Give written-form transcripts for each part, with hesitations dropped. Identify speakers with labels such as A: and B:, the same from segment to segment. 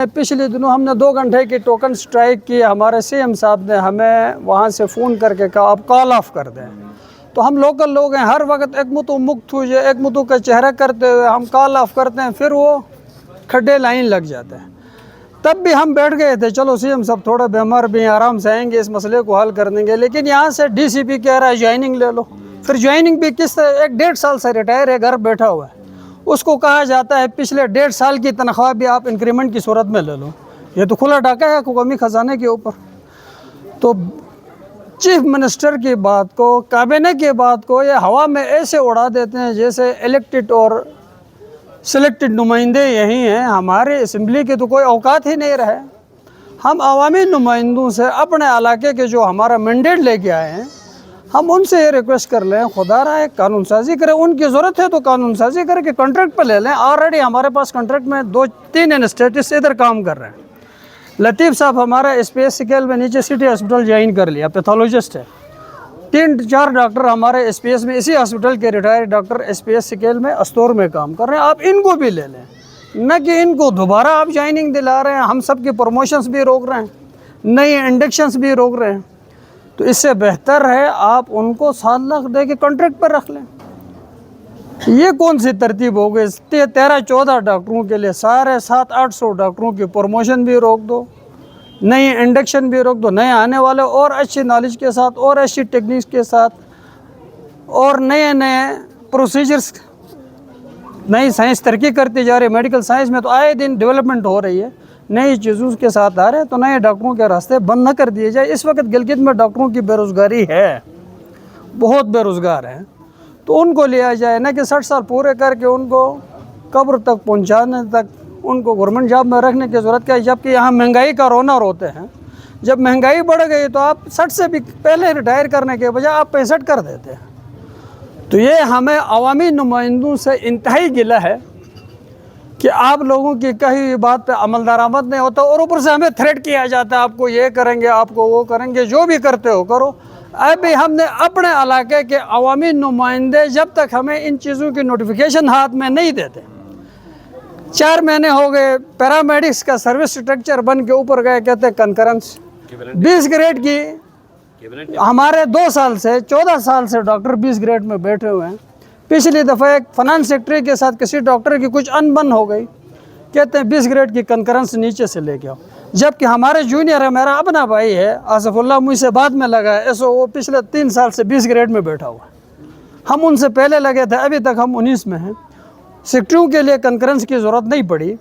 A: पिछले दिनों हमने 2 घंटे की टोकन स्ट्राइक की। हमारे सीएम साहब ने हमें वहाँ से फ़ोन करके कहा आप कॉल ऑफ कर दें। तो हम लोकल लोग हैं, हर वक्त एक मुतु मुक्त हुए एक मुतु का चेहरा करते हुए हम कॉल ऑफ करते हैं, फिर वो खड्डे लाइन लग जाते हैं। तब भी हम बैठ गए थे, चलो सीएम साहब थोड़ा बीमार भी आराम से आएंगे, इस मसले को हल कर देंगे। लेकिन यहाँ से डीसीपी कह रहा है ज्वाइनिंग ले लो। फिर ज्वाइनिंग भी किस तरह, 1.5 साल से रिटायर है, घर बैठा हुआ है, उसको कहा जाता है पिछले 1.5 साल की तनख्वाह भी आप इंक्रीमेंट की सूरत में ले लो। ये तो खुला डाका है कौमी ख़जाने के ऊपर। तो चीफ मिनिस्टर की बात को, काबीना की बात को ये हवा में ऐसे उड़ा देते हैं जैसे इलेक्टेड और सिलेक्टेड नुमाइंदे यही हैं। हमारे असम्बली के तो कोई औकात ही नहीं रहे। हम अवामी नुमाइंदों से अपने इलाके के जो हमारा मैंडेट लेके आए हैं, हम उनसे ये रिक्वेस्ट कर लें, खुदा रहा है कानून साजी करें। उनकी ज़रूरत है तो कानून साजी करके कॉन्ट्रैक्ट पर ले लें। ऑलरेडी हमारे पास कॉन्ट्रैक्ट में 2-3 एनेस्थेटिस्ट इधर काम कर रहे हैं। लतीफ़ साहब हमारा स्पेस स्केल में नीचे सिटी हॉस्पिटल ज्वाइन कर लिया, पैथोलॉजिस्ट है। 3-4 डॉक्टर हमारे एसपीएस में, इसी हॉस्पिटल के रिटायर्ड डॉक्टर एसपीएस स्केल में अस्तौर में काम कर रहे हैं। आप इनको भी ले लें, न कि इनको दोबारा आप ज्वाइनिंग दिला रहे हैं। हम सब की प्रमोशंस भी रोक रहे हैं, नई इंडक्शंस भी रोक रहे हैं। तो इससे बेहतर है आप उनको 7 लाख दे के कॉन्ट्रैक्ट पर रख लें। ये कौन सी तरतीब हो गई? 13-14 डॉक्टरों के लिए सारे 700-800 डॉक्टरों की प्रमोशन भी रोक दो, नई इंडक्शन भी रोक दो, नए आने वाले और अच्छी नॉलेज के साथ और अच्छी टेक्निक्स के साथ और नए प्रोसीजर्स, नई साइंस तरक्की करती जा रही है। मेडिकल साइंस में तो आए दिन डेवलपमेंट हो रही है, नई चीज़ों के साथ आ रहे हैं। तो नए डॉक्टरों के रास्ते बंद न कर दिए जाए। इस वक्त गिलगित में डॉक्टरों की बेरोज़गारी है, बहुत बेरोज़गार हैं, तो उनको लिया जाए, न कि 60 साल पूरे करके उनको कब्र तक पहुंचाने तक उनको गवर्नमेंट जॉब में रखने की ज़रूरत क्या है। जबकि यहाँ महंगाई का रोना रोते हैं। जब महंगाई बढ़ गई तो आप 60 से भी पहले रिटायर करने के बजाय आप 65 कर देते हैं। तो ये हमें अवामी नुमाइंदों से इंतहाई गिला है कि आप लोगों की कही हुई बात पे अमल दरामद नहीं होता और ऊपर से हमें थ्रेट किया जाता है आपको ये करेंगे, आपको वो करेंगे, जो भी करते हो करो। अभी हमने अपने इलाके के अवामी नुमाइंदे जब तक हमें इन चीज़ों की नोटिफिकेशन हाथ में नहीं देते, 4 महीने हो गए, पैरामेडिक्स का सर्विस स्ट्रक्चर बन के ऊपर गए, कहते हैं कंकरेंस 20 ग्रेड की। हमारे 2 साल से 14 साल से डॉक्टर 20 ग्रेड में बैठे हुए हैं। पिछली दफ़ा एक फाइनेंस सेक्रेटरी के साथ किसी डॉक्टर की कुछ अनबन हो गई, कहते हैं 20 ग्रेड की कंकरेंस नीचे से लेके आओ। जबकि हमारे जूनियर है, मेरा अपना भाई है आसफुल्ला, मुझसे बाद में लगा है ऐसा, वो पिछले 3 साल से 20 ग्रेड में बैठा हुआ है। हम उनसे पहले लगे थे, अभी तक हम 19 में हैं। सेक्रेटरियों के लिए कंकरेंस की ज़रूरत नहीं पड़ी।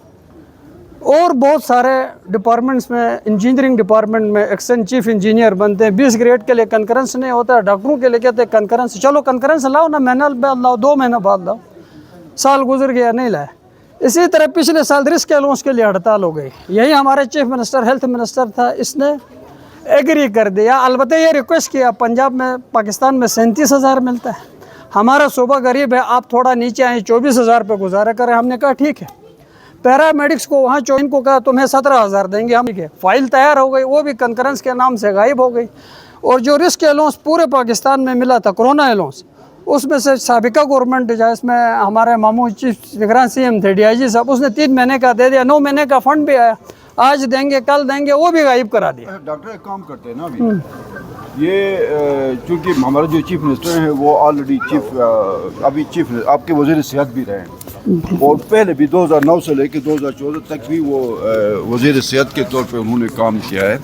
A: और बहुत सारे डिपार्टमेंट्स में, इंजीनियरिंग डिपार्टमेंट में एक्सन चीफ इंजीनियर बनते हैं, 20 ग्रेड के लिए कंकरेंस नहीं होता। डॉक्टरों के लिए कहते हैं कंकरेंस, चलो कंकरेंस लाओ ना, महीना बाद लाओ, 2 महीना बाद लाओ। साल गुजर गया, नहीं लाए। इसी तरह पिछले साल रिस्क अलाउंस के लिए हड़ताल हो गई। यही हमारे चीफ मिनिस्टर, हेल्थ मिनिस्टर था, इसने एग्री कर दिया। अलबत्ता ये रिक्वेस्ट किया, पंजाब में, पाकिस्तान में 37,000 मिलता है, हमारा सूबा गरीब है, आप थोड़ा नीचे आए, 24,000 पे गुजारा करें। हमने कहा ठीक है। पैरामेडिक्स को वहाँ इनको कहा तुम्हें 17,000 देंगे हम, ठीक है। फाइल तैयार हो गई, वो भी कंकरेंस के नाम से गायब हो गई। और जो रिस्क अलाउंस पूरे पाकिस्तान में मिला था, कोरोना अलाउंस, उसमें से साबिका गवर्नमेंट, जिसमें हमारे मामू चीफ निगरान सीएम थे DIG साहब, उसने 3 महीने का दे दिया, 9 महीने का फंड भी आया, आज देंगे कल देंगे, वो भी गायब करा दिया।
B: डॉक्टर एक काम करते हैं ना अभी, ये चूँकि हमारा जो चीफ मिनिस्टर हैं वो ऑलरेडी अभी चीफ आपके वज़ीर सेहत भी रहे हैं, और पहले भी 2009 से लेकर 2014 तक भी वो वज़ीर सेहत के तौर पे उन्होंने काम किया है।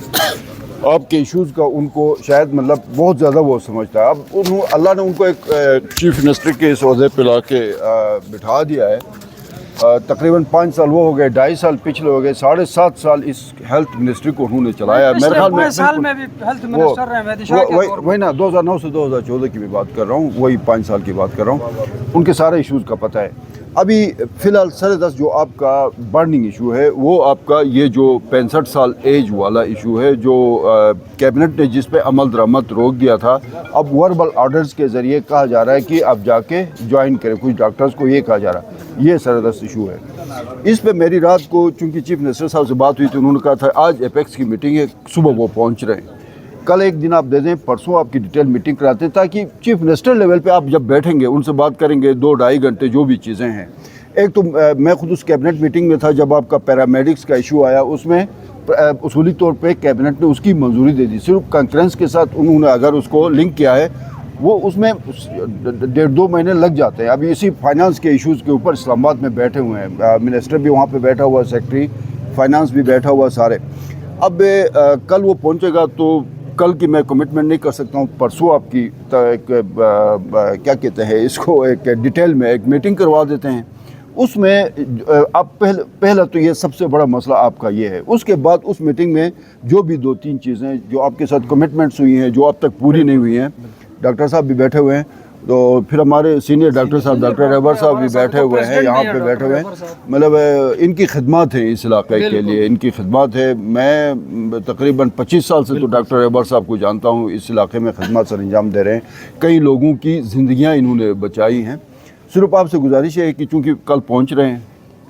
B: आपके इश्यूज़ का उनको शायद मतलब बहुत ज़्यादा वो समझता है। अब अल्लाह ने उनको एक चीफ मिनिस्टर के इस ओहदे पे ला के बिठा दिया है। तकरीबन 5 साल वो हो गए, 2.5 साल पिछले हो गए, 7.5 साल इस हेल्थ मिनिस्ट्री को उन्होंने चलाया। मेरे ख्याल में
A: साल में भी हेल्थ मिनिस्टर रहे,
B: वही ना 2009 से 2014 की भी बात कर रहा हूँ, वही 5 साल की बात कर रहा हूँ। उनके सारे इश्यूज़ का पता है। अभी फ़िलहाल सर जो आपका बर्निंग इशू है वो आपका ये जो 65 साल एज वाला इशू है, जो कैबिनेट ने जिस पे अमल दरामद रोक दिया था, अब वर्बल ऑर्डर्स के ज़रिए कहा जा रहा है कि अब जाके ज्वाइन करें। कुछ डॉक्टर्स को ये कहा जा रहा है, ये सरदस्त इशू है। इस पे मेरी रात को चूँकि चीफ मिनिस्टर साहब से बात हुई तो उन्होंने कहा था आज एपेक्स की मीटिंग है, सुबह वो पहुँच रहे हैं, कल एक दिन आप दे दें, परसों आपकी डिटेल मीटिंग कराते हैं, ताकि चीफ मिनिस्टर लेवल पे आप जब बैठेंगे उनसे बात करेंगे 2-2.5 घंटे, जो भी चीज़ें हैं ایک تو میں خود اس کیبنٹ میٹنگ میں تھا جب آپ کا پیرامیڈکس کا ایشو آیا، اس میں اصولی طور پہ کیبنٹ نے اس کی منظوری دے دی، صرف کنکرنس کے ساتھ انہوں نے اگر اس کو لنک کیا ہے وہ اس میں 1.5-2 مہینے لگ جاتے ہیں۔ ابھی اسی فائنانس کے ایشوز کے اوپر اسلام آباد میں بیٹھے ہوئے ہیں، منسٹر بھی وہاں پہ بیٹھا ہوا ہے، سیکٹری فائنانس بھی بیٹھا ہوا سارے۔ اب کل وہ پہنچے گا تو کل کی میں کمٹمنٹ نہیں کر سکتا ہوں، پرسوں آپ کی کیا کہتے ہیں اس کو، ایک ڈیٹیل میں ایک میٹنگ کروا دیتے ہیں۔ اس میں آپ پہلا تو یہ سب سے بڑا مسئلہ آپ کا یہ ہے، اس کے بعد اس میٹنگ میں جو بھی 2-3 چیزیں جو آپ کے ساتھ کمٹمنٹس ہوئی ہیں جو اب تک پوری نہیں ہوئی ہیں، ڈاکٹر صاحب بھی بیٹھے ہوئے ہیں، تو پھر ہمارے سینئر ڈاکٹر صاحب ڈاکٹر رہبر صاحب بھی بیٹھے ہوئے ہیں، یہاں پہ بیٹھے ہوئے ہیں، مطلب ان کی خدمات ہیں اس علاقے کے لیے، ان کی خدمات ہے۔ میں تقریباً 25 سال سے تو ڈاکٹر رہبر صاحب کو جانتا ہوں، اس علاقے میں خدمات سر انجام دے رہے ہیں، کئی لوگوں کی زندگیاں انہوں نے بچائی ہیں۔ صرف آپ سے گزارش ہے کہ چونکہ کل پہنچ رہے ہیں،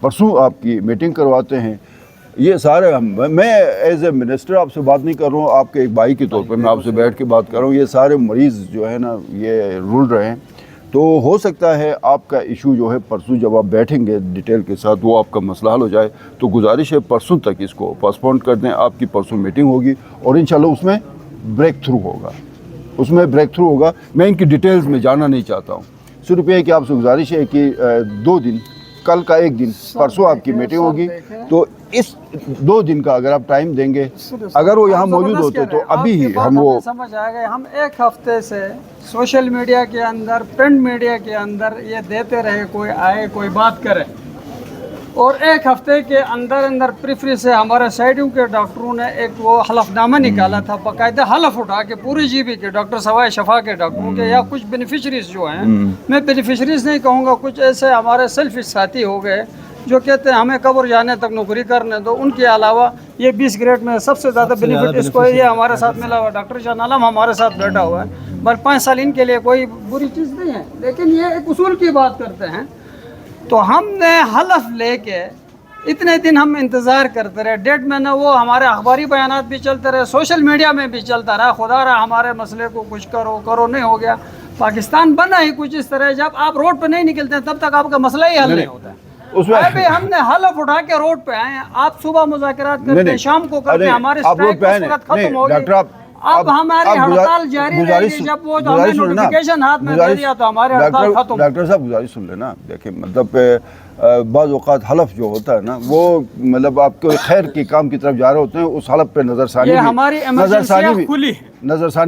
B: پرسوں آپ کی میٹنگ کرواتے ہیں، یہ سارے میں ایز اے منسٹر آپ سے بات نہیں کر رہا ہوں، آپ کے ایک بھائی کے طور پہ میں آپ سے بیٹھ کے بات کر رہا ہوں، یہ سارے مریض جو ہے نا یہ رول رہے ہیں، تو ہو سکتا ہے آپ کا ایشو جو ہے پرسوں جب آپ بیٹھیں گے ڈیٹیل کے ساتھ وہ آپ کا مسئلہ حل ہو جائے، تو گزارش ہے پرسوں تک اس کو پاسپونڈ کر دیں، آپ کی پرسوں میٹنگ ہوگی اور انشاءاللہ اس میں بریک تھرو ہوگا، میں ان کی ڈیٹیلز میں جانا نہیں چاہتا ہوں، صرف یہ ہے کہ آپ سے گزارش ہے کہ 2 دن، کل کا 1 دن، پرسوں آپ کی میٹنگ ہوگی، تو اس 2 دن کا اگر آپ ٹائم دیں گے، اگر وہ یہاں موجود ہوتے تو ابھی ہی ہم وہ
A: سمجھ آ گئے۔ ہم 1 ہفتے سے سوشل میڈیا کے اندر، پرنٹ میڈیا کے اندر یہ دیتے رہے، کوئی آئے کوئی بات کرے، اور 1 ہفتے کے اندر پریفری سے ہمارے سائڈوں کے ڈاکٹروں نے ایک وہ حلف نامہ نکالا تھا، باقاعدہ حلف اٹھا کے پوری جی بی کے ڈاکٹر سوائے شفا کے ڈاکٹروں کے، یا کچھ بینیفیشریز جو ہیں، میں بینیفیشریز نہیں کہوں گا، کچھ ایسے ہمارے سیلفش ساتھی ہو گئے جو کہتے ہیں ہمیں قبر جانے تک نوکری کرنے دو، ان کے علاوہ یہ 20 گریڈ میں سب سے زیادہ بینیفٹ اس کو ہے، یہ ہمارے ساتھ ملا ہوا ڈاکٹر شاہ عالم ہمارے ساتھ بیٹھا ہوا ہے، بل 5 سال ان کے لیے کوئی بری چیز نہیں ہے، لیکن یہ ایک اصول کی بات کرتے ہیں۔ تو ہم نے حلف لے کے اتنے دن ہم انتظار کرتے رہے، 1.5 مہینہ وہ ہمارے اخباری بیانات بھی چلتے رہے، سوشل میڈیا میں بھی چلتا رہا، خدا رہا ہمارے مسئلے کو کچھ کرو نہیں ہو گیا۔ پاکستان بنا ہی کچھ اس طرح، جب آپ روڈ پہ نہیں نکلتے تب تک آپ کا مسئلہ ہی حل نہیں ہوتا ہے۔ ابھی ہم نے حلف اٹھا کے روڈ پہ آئے ہیں، آپ صبح مذاکرات کرتے ہیں، شام کو کرتے ہیں، ہمارے اسٹرائک ختم ہو گئی، اب ہماری ہڑتال جاری رہے گی، جب وہ ہمیں نوٹیفیکیشن ہاتھ میں دے دیا تو ہماری ہڑتال ختم۔
B: ڈاکٹر صاحب گزارش سن لینا، دیکھیں مطلب بعض اوقات حلف جو ہوتا ہے نا وہ مطلب آپ کو خیر کے کام کی طرف جا رہے ہوتے ہیں، اس حلف پہ نظر ثانی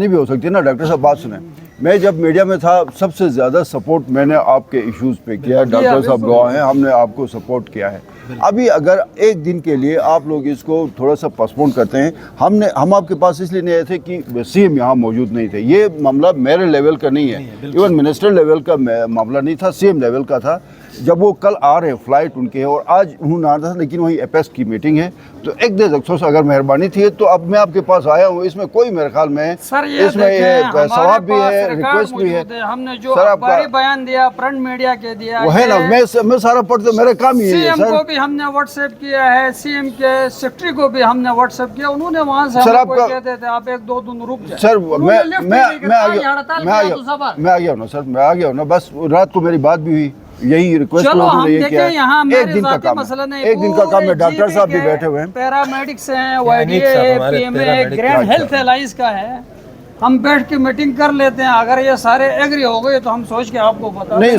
B: بھی ہو سکتی ہے نا۔ ڈاکٹر صاحب بات سنیں، میں جب میڈیا میں تھا سب سے زیادہ سپورٹ میں نے آپ کے ایشوز پہ کیا ہے، ڈاکٹر صاحب گواہ ہیں، ہم نے آپ کو سپورٹ کیا ہے۔ ابھی اگر 1 دن کے لیے آپ لوگ اس کو تھوڑا سا پاسپون کرتے ہیں، ہم آپ کے پاس اس لیے نہیں آئے تھے کہ سی ایم یہاں موجود نہیں تھے، یہ معاملہ میرے لیول کا نہیں ہے، ایون منسٹر لیول کا معاملہ نہیں تھا، سی ایم لیول کا تھا۔ جب وہ کل آ رہے ہیں فلائٹ ان کے، اور آج انہوں نے آنا تھا لیکن وہیں ایپیس کی میٹنگ ہے، تو ایک دیر افسوس اگر مہربانی تھی تو اب میں آپ کے پاس آیا ہوں، اس میں کوئی میرے خیال میں اس میں ثواب بھی ہے، ریکویسٹ بھی ہے۔
A: ہم نے جو اخباری بیان دیا، پرنٹ میڈیا کے دیا،
B: وہ ہے نا، میں سارا پڑھتا ہوں، میرا کام ہی ہے۔
A: سی ایم کو بھی ہم نے واٹس ایپ کیا ہے، سی ایم کے سیکرٹری کو بھی ہم نے واٹس ایپ کیا، انہوں نے وہاں سے ہم کو کہتے تھے آپ 1-2 دن رک جائیں۔
B: سر میں آ گیا ہوں نا، سر میں آ گیا ہوں نا، بس رات کو میری بات بھی ہوئی، یہی ریکویسٹ
A: چلو ہم دیکھیں یہاں
B: ایک دن کا کام ہے، ایک دن کا کام ہے، ڈاکٹر صاحب بھی بیٹھے ہوئے ہیں،
A: پیرامیڈکس ہیں، وائی ڈی اے ہے، پی ایم اے، گرینڈ ہیلتھ الائنس کا ہے، ہم بیٹھ کے میٹنگ کر لیتے ہیں، اگر یہ سارے ایگری ہو گئے تو ہم سوچ کے آپ کو بتا دیں۔